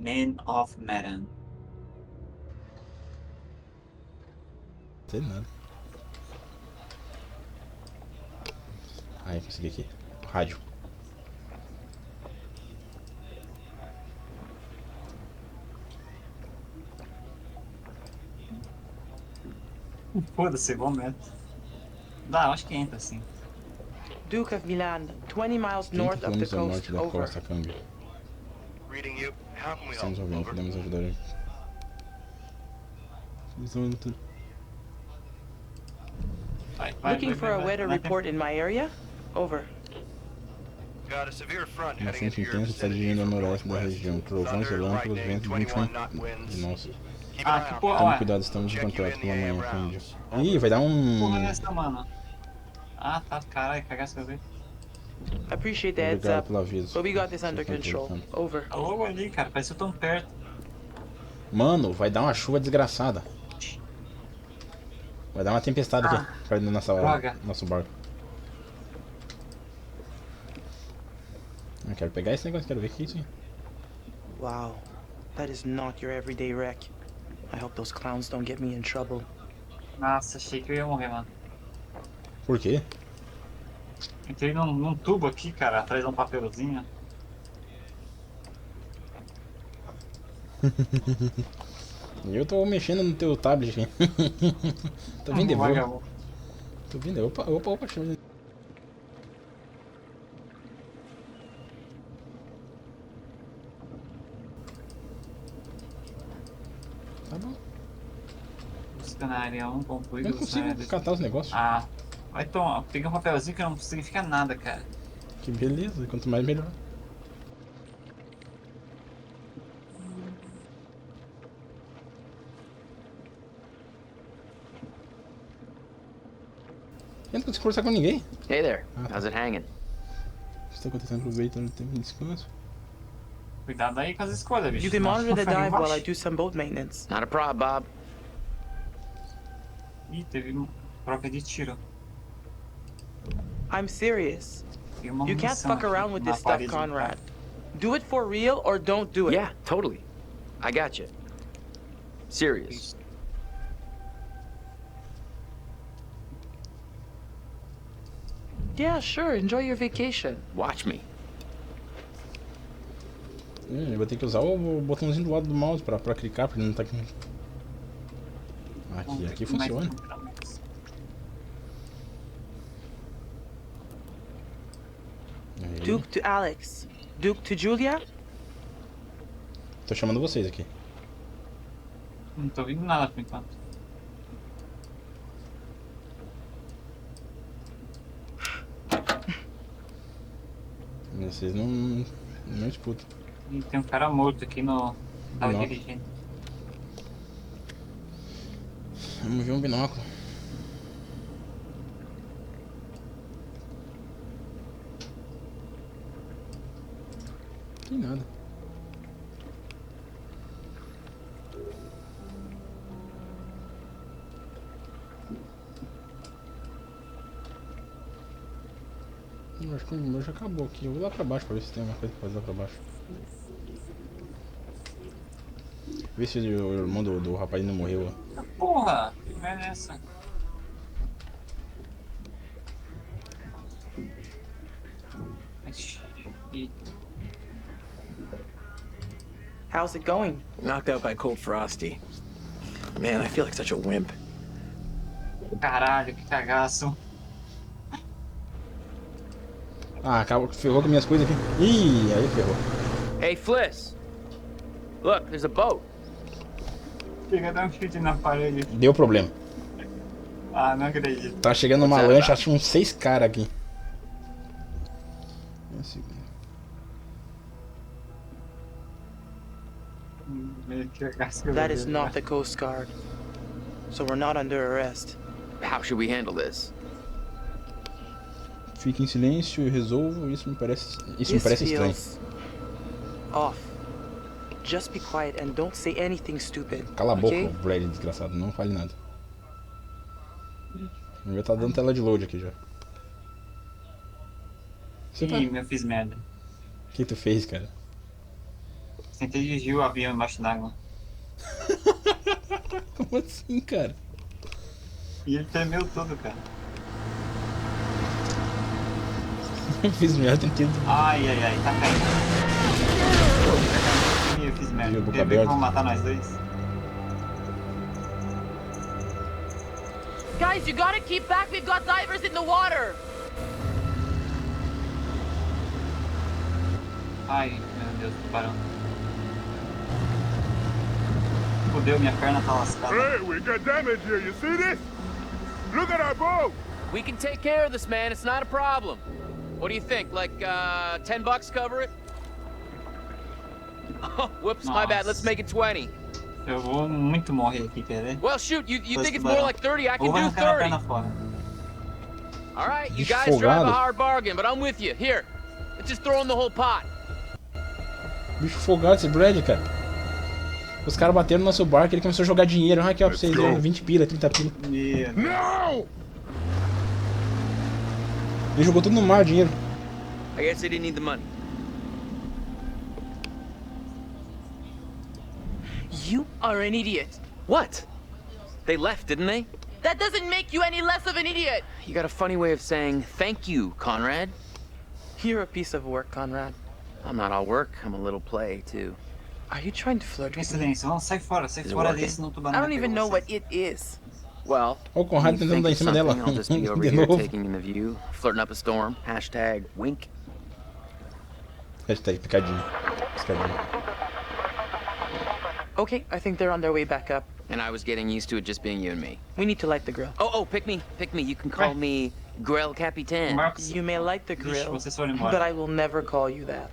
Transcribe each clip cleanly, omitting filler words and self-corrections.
Man of Medan. Sei nada. Aí, consegui aqui. Rádio. Foda-se, bom método. Dá, acho que entra assim. Duke of Medan, 20 miles 30 north of the quilômetros ao coast. norte da Over. costa, câmbio. Reading you. How can we help? Estamos ouvindo, Over. podemos ajudar ele. Looking for a weather vai. report in my area? Over. Got a severe front Uma heading frente into your intensa está vicinity dirigindo ao from noroeste da northwest. região. Trovões, Thunder, relâmpagos, lightning, ventos 21 21 knot winds. de nossa. Keep an eye Que out. porra, Tome ó. cuidado, estamos em Check you contato in com the a manhã, AM câmbio. rounds. Ih, vai dar Porra um... nessa, mano. Ah, tá, caralho, cagasse que eu vi. Appreciate the heads Obrigado up, pelo aviso. but we got this Sem under controle, control. câmbio. Over. Tá logo ali, cara, parece que eu tô perto. Mano, vai dar uma chuva desgraçada. Vai dar uma tempestade aqui, perto do droga. nosso barco. Eu quero pegar esse negócio, quero ver o que é isso aí. Wow, that is not your everyday wreck. I hope those clowns don't get me in trouble. Nossa, achei que eu ia morrer, mano. Por quê? Entrei num tubo aqui, cara, atrás de um papelzinho. Eu tô mexendo no teu tablet aqui. Tô vindo de boa. Tô vindo, opa, chama. Tá bom. Busca na área 1, conclui. Eu não consigo catar os negócios. Ah, vai tomar. Peguei um papelzinho que não significa nada, cara. Que beleza, quanto mais melhor. Eu não consigo conversar com ninguém. Hey there, Ah, how's it hanging? O que está acontecendo? Aproveitando o tempo de descanso. Cuidado aí com as escolhas, bicho. You can senão monitor the vai dive while I embaixo. do some boat maintenance. Not a problem, Bob. Ih, teve troca de tiro. I'm serious. Tem uma You can't munição fuck aqui around with na this stuff, parede. Conrad. Do it for real or don't do it. Yeah, totally. I got you. Serious. Yeah, sure. Enjoy your vacation. Watch me. Eu vou ter que usar o botãozinho do lado do mouse pra clicar, porque ele não tá aqui. Vamos ver Aqui como é que funciona. funciona. Aí. Duke to Alex. Duke to Julia. Tô chamando vocês aqui. Não tô ouvindo nada por enquanto. Vocês não escutam. Ih, tem um cara morto aqui no. Tava Nossa. dirigindo. Vamos ver um binóculo. Tem nada. Eu acho que o meu já acabou aqui. Eu vou lá pra baixo pra ver se tem alguma coisa pra fazer lá pra baixo. Vê se o irmão do rapaz não morreu. Ah, porra! Que merda é essa? Ixi, ih, How's it going? Knocked out by cold frosty. Man, I feel like such a wimp. caralho, que cagaço. Ah, acabou, ferrou com minhas coisas aqui. Ih, aí ferrou. Hey, Fliss. Look, there's a boat. Chega a dar um chute na parede. Deu problema. Ah, não acredito. Tá chegando uma What's that lancha, about? acho uns 6 caras aqui. Meio que cagaço que eu That vi is ali, not né? the Coast Guard. So we're not under arrest. How should we handle this? Fique em silêncio e resolvo. Isso me parece This estranho. feels off. Just be quiet and don't say anything stupid. Cala a boca, okay? Brad, desgraçado. Não fale nada. Já tá dando tela de load aqui já. Você tá... Ih, eu fiz merda. O que tu fez, cara? Tentei dirigir o avião embaixo d'água. Como assim, cara? E ele tremeu todo, cara. Eu fiz merda, tentei. Ai, tá caindo. Eu fiz merda. Viu, boca Quer ver que aberta. vão matar nós dois? Guys, you gotta keep back. We've got divers in the water. Ai, meu Deus, tô parando. Fudeu, minha perna tá lascada. Hey, we got damage here. You see this? Look at our boat. We can take care of this, man. It's not a problem. What do you think? Like, $10 cover it? Oh, whoops, my bad. Let's make it 20. Eu vou muito morrer aqui, quer ver? Well, shoot, you Dois think it's more tubarão. like 30? I can Ou vai do arrancar a 30. perna fora. All right, you Bicho guys drive a folgado. hard bargain, but I'm with you. Here, let's just throw in the whole pot. Bicho folgado esse Brad, cara. Os caras bateram no nosso barco, ele começou a jogar dinheiro. Ah, aqui ó, pra vocês, go. 20 pila, 30 pila. Meu Deus. No! Ele jogou tudo no mar, dinheiro. I guess they didn't need the money. You are an idiot. What? They left, didn't they? That doesn't make you any less of an idiot. You got a funny way of saying thank you, Conrad. You're a piece of work, Conrad. I'm not all work, I'm a little play, too. Are you trying to flirt with me? Coincidência, vamos, sai fora Is it fora working? desse, não tubarão. I vai don't even pegar know você. what it is. Well, Ó, o Conrad you tentando think dar em of cima dela. something, I'll just be over De here novo. taking in the view, flirting up a storm, hashtag wink. Hashtag picadinho. Piscadinho. Okay, I think they're on their way back up. And I was getting used to it just being you and me. We need to light the grill. Oh, pick me. You can call Right. me Grell Capitan. Marcos, You may light the Vixe, grill, vocês foram embora. but I will never call you that.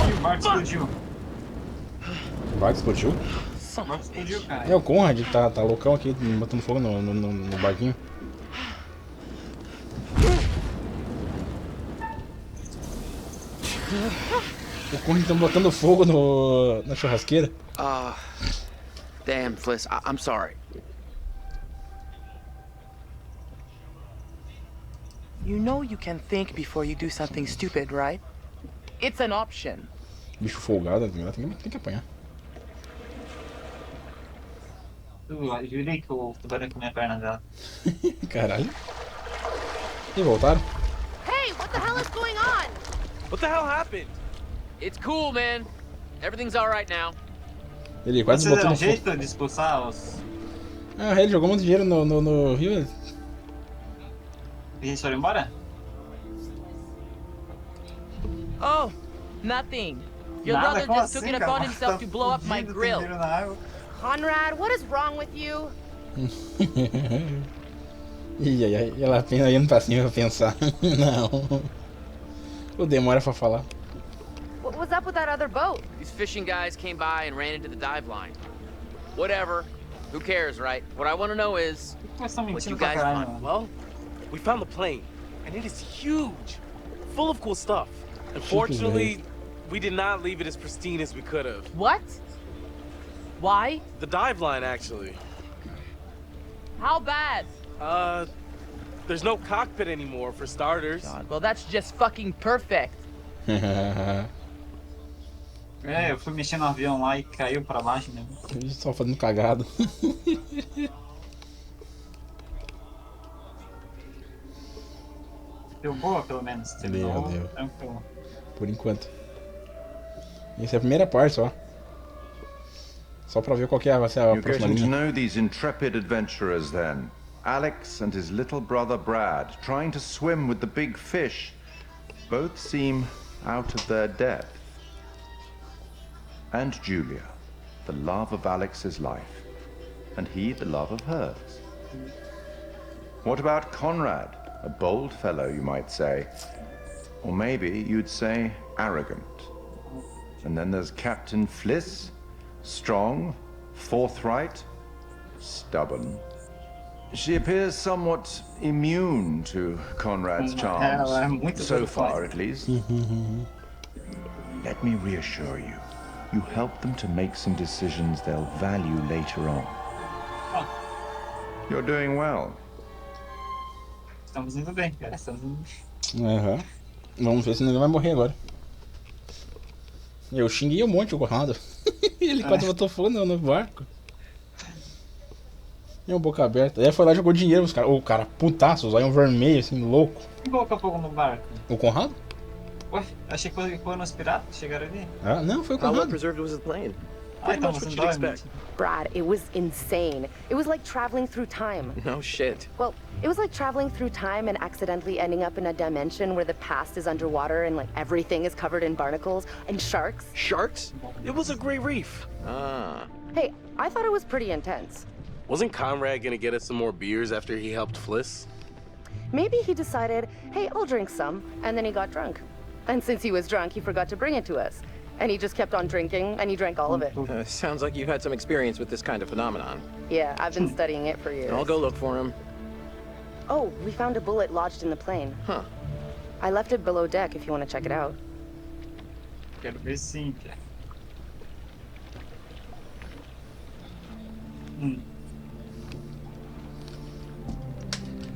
Ih, o barco explodiu. O barco explodiu? O barco explodiu, cara. É o Conrad, tá loucão aqui, botando fogo no barquinho. O Conrad tá botando fogo na churrasqueira. Damn, Fliss, I'm sorry. You know you can think before you do something stupid, right? It's an option. Bicho folgado, tem que apanhar. Eu jurei que o tubarão comeu a perna dela. Caralho. E voltaram? Hey, what the hell is going on? What the hell happened? It's cool, man. Everything's all right now. Ele quase Vocês botou deram no fogo. jeito de expulsar os... Ah, ele jogou muito dinheiro no rio. Eles foram embora? Oh, nothing. Your Nada, brother como just took assim, it cara? upon Tá himself to blow up my fudido, tem grill. dinheiro na água. Conrad, what is wrong with you? E ela indo pra cima pra pensar. Não. O demora pra falar. What was up with that other boat? These fishing guys came by and ran into the dive line. Whatever. Who cares, right? What I want to know is, Mas estão what you mentindo pra guys caralho, find? mano. Well, we found the plane, and it is huge, full of cool stuff. Unfortunately, we did not leave it as pristine as we could have. What? Why? The dive line, actually. How bad? There's no cockpit anymore, for starters. God, well, that's just fucking perfect. É, eu fui mexer no avião lá e caiu pra baixo, né? Só fazendo cagado. Deu boa, pelo menos. Terminou Deu. tranquilo. Por enquanto. Essa é a primeira parte só. Só pra ver qual que vai ser a You're próxima getting to linha. know these intrepid adventurers then. Alex and his little brother Brad, trying to swim with the big fish. Both seem out of their depth. And Julia, the love of Alex's life. And he the love of hers. What about Conrad? A bold fellow, you might say. Or maybe you'd say arrogant. And then there's Captain Fliss. Strong, forthright, stubborn. She appears somewhat immune to Conrad's charms. Ela é muito So doida, far, at least. Let me reassure you. You help them to make some decisions they'll value later on. You're doing well. Estamos indo bem, cara. Estamos indo... Aham. Vamos ver se ninguém vai morrer agora. Eu xinguei um monte o Conrado. Ele quase botou fogo no barco. E uma boca aberta. Aí foi lá e jogou dinheiro pros caras. O cara, putaço, olhão vermelho, assim, louco. Quem colocou fogo no barco? O Conrado? Ué, achei que foram os piratas que chegaram ali. Ah, não, foi o How well Conrado. preserved was the plane? Ah, então much você what não you'd dorme. expect. Brad, it was insane. It was like traveling through time. No shit. Well, it was like traveling through time and accidentally ending up in a dimension where the past is underwater and like everything is covered in barnacles and sharks. Sharks? It was a great reef. Ah. Hey, I thought it was pretty intense. Wasn't Conrad gonna get us some more beers after he helped Fliss? Maybe he decided, hey, I'll drink some, and then he got drunk. And since he was drunk, he forgot to bring it to us. And he just kept on drinking, and he drank all of it. Sounds like you've had some experience with this kind of phenomenon. Yeah, I've been studying it for years. I'll go look for him. Oh, we found a bullet lodged in the plane. Huh. I left it below deck if you want to check it out. Quero ver sim, cara.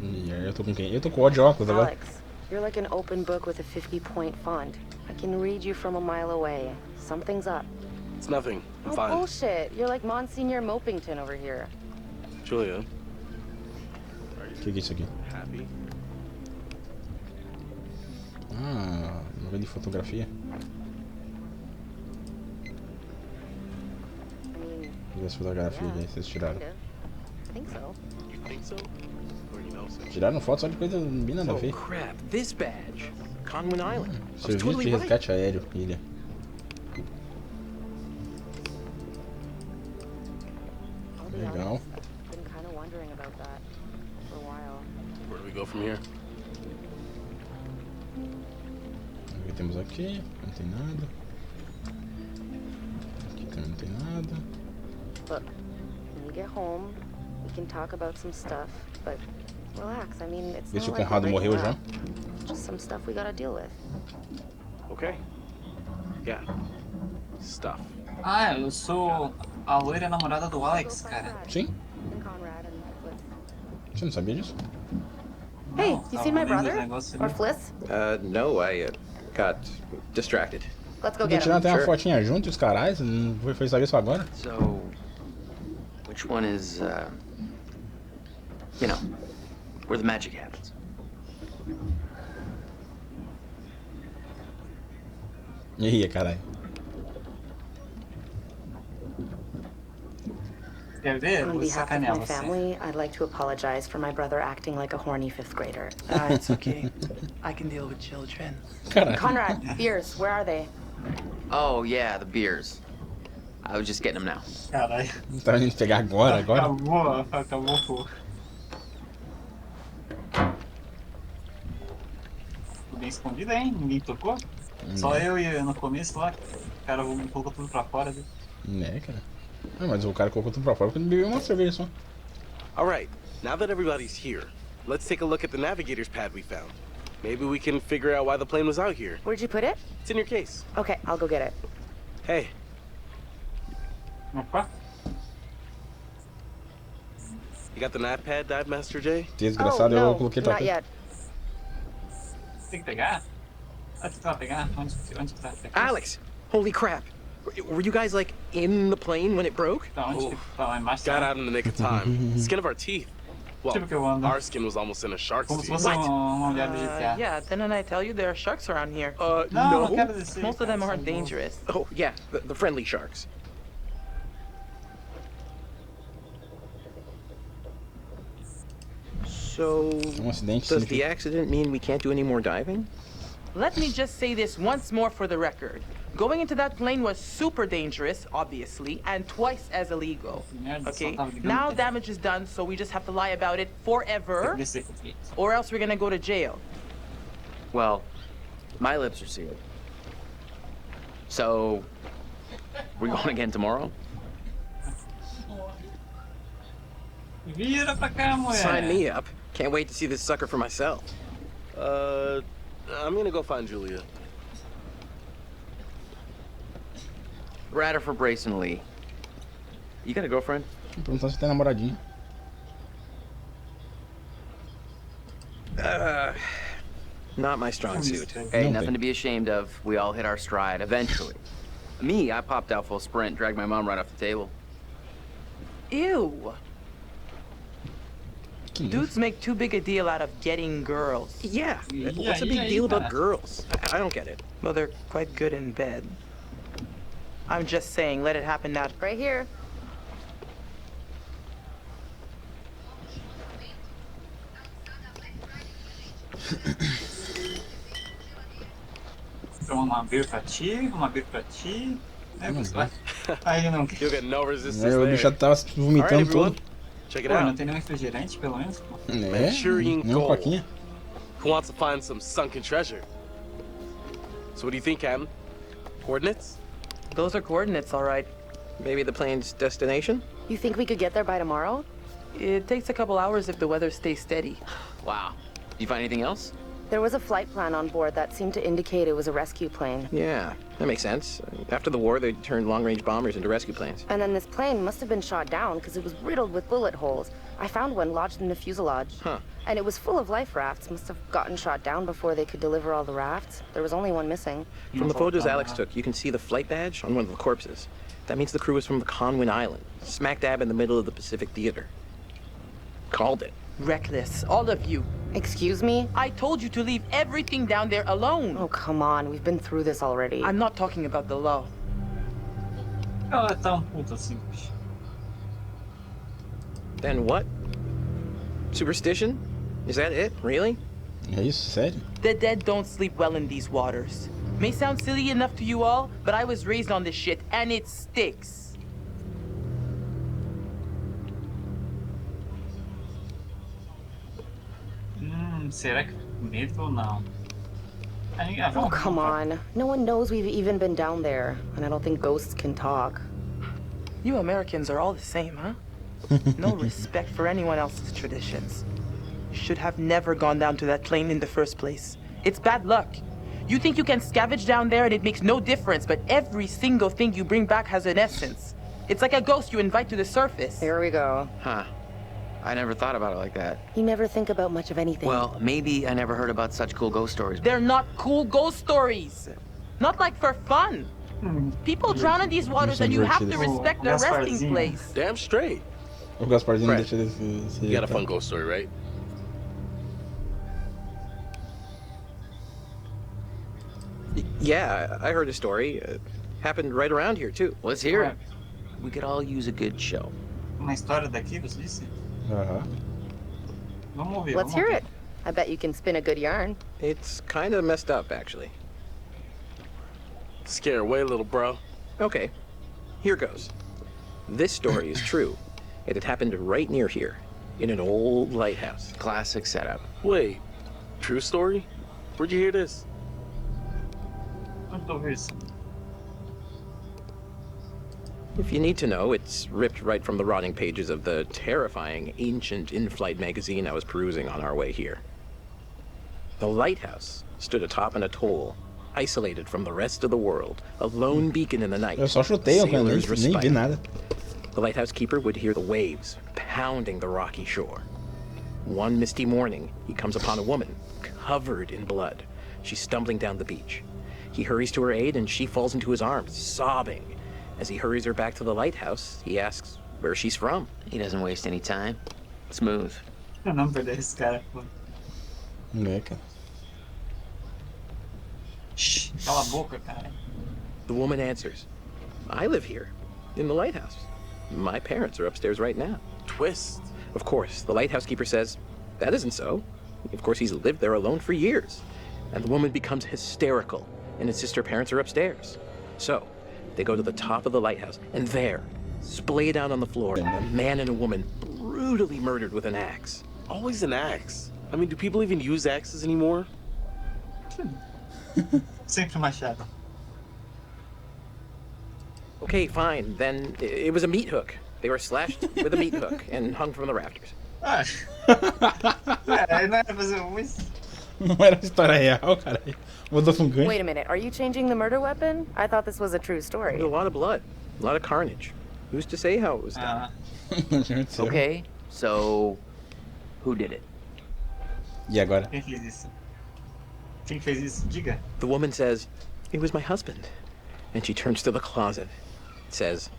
E aí eu tô com quem? Eu tô com o ódio óculos agora. Alex, you're like an open book with a 50-point font. I can read you from a mile away. Something's up. It's nothing. I'm Oh, fine. bullshit. You're like Monsignor Mopington over here. Julia, O que é isso aqui? happy? Ah, novela de fotografia. I mean, E as fotografias yeah, aí, vocês tiraram? kinda. I think so. You think so? Or you know so? Tiraram foto só de coisa bem nada a Oh ver. crap, this badge. Conwin Island. I was Serviço totally de right. resgate aéreo, ilha. I'll be Legal. honest, I've been kind of wondering about that for a while. Where do we go from here? O que temos aqui? Não tem nada. Aqui também não tem nada. Look, when we get home, we can talk about some stuff, but relax. I mean, it's Vê se not o like Conrado we're morreu breaking já. up. Just some stuff we gotta deal with. Okay. Yeah. Stuff. Ah, eu sou a loira namorada do Alex, cara. Sim? And Conrad and Fliss. Você não sabia disso? Hey, Não, you tava seen my lendo os brother? negócios Or ali. Fliss? No, I got distracted. Let's go Podia get tirar him. até uma Sure. fotinha junto e os carais, não foi saber só agora. So, which one is, you know, where the magic happens? Ih, caralho. Quer ver? On Vou behalf of sacanear my você. family, I'd like to apologize for my brother acting like a horny fifth grader. It's okay. I can deal with children. Caralho. Conrad, beers, where are they? Oh, yeah, the beers. I was just getting them now. Caralho. Não tá indo pegar agora? Acabou o fogo. Tô bem escondido, hein? Ninguém tocou? Só eu e no começo lá. O cara colocou tudo pra fora. Viu? Né, cara. Ah, mas o cara colocou tudo pra fora porque ele bebeu uma cerveja só. All right. Now that everybody's here, let's take a look at the navigator's pad we found. Maybe we can figure out why the plane was out here. Where'd you put it? It's in your case. Okay, I'll go get it. Hey, Opa. you got the nav pad, Dive Master J? Desgraçado, oh, no, eu coloquei tua not coisa. yet. Tem que pegar? Onde que tu vai pegar? Onde que tu vai pegar? Alex, holy crap. Were you guys like in the plane when it broke? Tá, onde que tá lá embaixo? Got out in the nick of time. Skin of our teeth. Well, Tipo que eu ando. our skin was almost in a shark's Como se teeth. fosse uma mulher de GTA. Yeah, didn't I tell you there are sharks around here? Não, não quero descer. Most of them cara, aren't são dangerous. Oh, yeah, the friendly sharks. So, acidente does significa- the accident mean we can't do any more diving? Let me just say this once more for the record. Going into that plane was super dangerous, obviously, and twice as illegal. Merda, Okay, só tava ligando now tempo. damage is done, so we just have to lie about it forever, Tem que descer com o jeito. or else we're gonna go to jail. Well, my lips are sealed. So, we going again tomorrow? Vira pra cá, mulher. Sign me up. Can't wait to see this sucker for myself. I'm gonna go find Julia. Ratter for Brayson Lee. You got a girlfriend? Vou perguntar se tem namoradinha. Not my strong suit. Hey, nothing to be ashamed of. We all hit our stride eventually. Me, I popped out full sprint, dragged my mom right off the table. Ew. Dudes make too big a deal out of getting girls. Yeah, what's the big deal about girls? I don't get it. Well, they're quite good in bed. I'm just saying, let it happen now. Right here. Então, uma beer pra ti, uma beer pra ti. Você vai. Aí não. You'll get no resistance O there. bicho já tava vomitando tudo. Check it Pô, não out. tem nenhum refrigerante, pelo menos? Pô. Manchurian Nenhum gold. coquinha. Who wants to find some sunken treasure? So what do you think, Captain? Coordinates? Those are coordinates, all right. Maybe the plane's destination? You think we could get there by tomorrow? It takes a couple hours if the weather stays steady. Wow. Did you find anything else? There was a flight plan on board that seemed to indicate it was a rescue plane. Yeah, that makes sense. After the war, they turned long-range bombers into rescue planes. And then this plane must have been shot down because it was riddled with bullet holes. I found one lodged in the fuselage. Huh. And it was full of life rafts. Must have gotten shot down before they could deliver all the rafts. There was only one missing. From the photos Alex took, you can see the flight badge on one of the corpses. That means the crew was from the Conwin Island, smack dab in the middle of the Pacific Theater. Called it. Reckless, all of you. Excuse me? I told you to leave everything down there alone. Oh, come on. We've been through this already. I'm not talking about the law. Ela tá puta assim, bicho. Then what? Superstition? Is that it? Really? É isso, sério? The dead don't sleep well in these waters. May sound silly enough to you all, but I was raised on this shit, and it sticks. Será que medo ou não? Oh, come on. No one knows we've even been down there. And I don't think ghosts can talk. You Americans are all the same, huh? No respect for anyone else's traditions. You should have never gone down to that plane in the first place. It's bad luck. You think you can scavenge down there and it makes no difference, but every single thing you bring back has an essence. It's like a ghost you invite to the surface. Here we go. Huh. I never thought about it like that. You never think about much of anything. Well, maybe I never heard about such cool ghost stories. They're not cool ghost stories. Not like for fun. People drown in these waters and you have to respect their resting place. Damn straight. O Gasparzinho Right. deixa desse. You got a fun ghost story, right? Yeah, I heard a story. Happened right around here, too. Let's hear it. We could all use a good show. Uma história daqui, você disse? Aham. Vamos ouvir. Let's vamos hear ouvir. it. I bet you can spin a good yarn. It's kind of messed up, actually. Scare away, little bro. Okay, here goes. This story is true. It had happened right near here, in an old lighthouse. Classic setup. Wait, true story? Where'd you hear this? Onde tu ouviu isso? If you need to know, it's ripped right from the rotting pages of the terrifying ancient in-flight magazine I was perusing on our way here. The lighthouse stood atop an atoll, isolated from the rest of the world, a lone beacon in the night. Eu só chutei, eu Sailors' nem vi respite. nada. The lighthouse keeper would hear the waves pounding the rocky shore. One misty morning, he comes upon a woman covered in blood. She's stumbling down the beach. He hurries to her aid and she falls into his arms, sobbing. As he hurries her back to the lighthouse, he asks where she's from. He doesn't waste any time. Smooth. Eu não perder esse cara, pô. É, cara. Shhh, cala a boca, cara. The woman answers, I live here, in the lighthouse. My parents are upstairs right now. Twist. Of course, the lighthouse keeper says, that isn't so. Of course, he's lived there alone for years. And the woman becomes hysterical and insists her parents are upstairs. So, they go to the top of the lighthouse, and there, splayed out on the floor, a man and a woman brutally murdered with an axe. Always an axe. I mean, do people even use axes anymore? Sempre machado. Okay, fine. Then it was a meat hook. They were slashed with a meat hook and hung from the rafters. Ah, não era fazer isso. Não era história real, caralho. Mudou pra um gancho. Wait a minute. Are you changing the murder weapon? I thought this was a true story. A lot of blood, a lot of carnage. Who's to say how it was done? Okay, so who did it? E agora? Quem fez isso? Quem fez isso? Diga. The woman says, "It was my husband." And she turns to the closet. Says,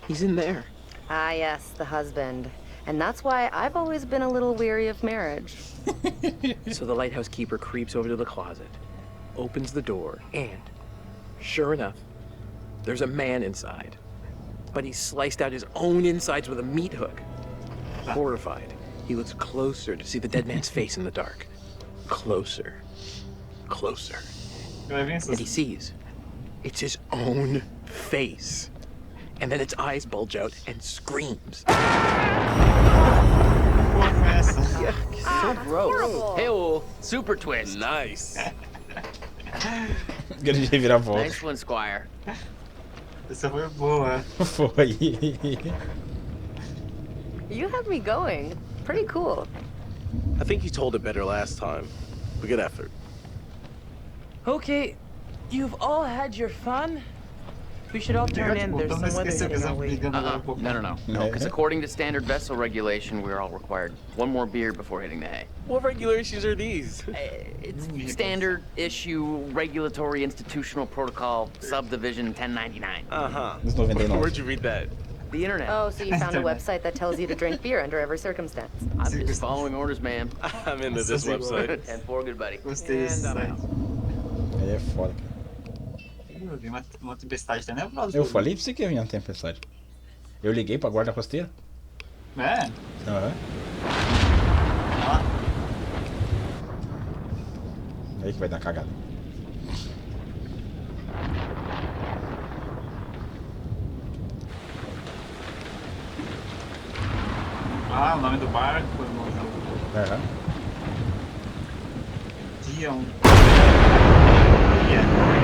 "He's in there." Ah, yes, the husband. And that's why I've always been a little weary of marriage. So the lighthouse keeper creeps over to the closet, opens the door, and, sure enough, there's a man inside. But he's sliced out his own insides with a meat hook. Horrified, he looks closer to see the dead man's face in the dark. Closer. Closer. And he sees it's his own face. And then its eyes bulge out and screams. So gross. Hey, super twist. Nice. Grande reviravolta. Nice one, Squire. Essa foi boa. Foi. You have me going. Pretty cool. I think you told it better last time. But good effort. Okay, you've all had your fun. We should all turn in. There's some weather heading our way. No. Because according to standard vessel regulation, we're all required one more beer before hitting the hay. What regulations are these? It's standard issue regulatory institutional protocol subdivision 1099. Where'd you read that? The internet. Oh, so you found a website that tells you to drink beer under every circumstance. I'm just following orders, ma'am. I'm into this website. 10-4, good buddy. Gostei desse And I'm site. out. Aí é foda. Eu vi uma tempestade tenebrosa. Eu falei pra você que ia vir uma tempestade. Eu liguei pra guarda costeira. É? Aham. Ó. Aí que vai dar cagada. Ah, o nome do barco. Aham. Dia 1. Dia.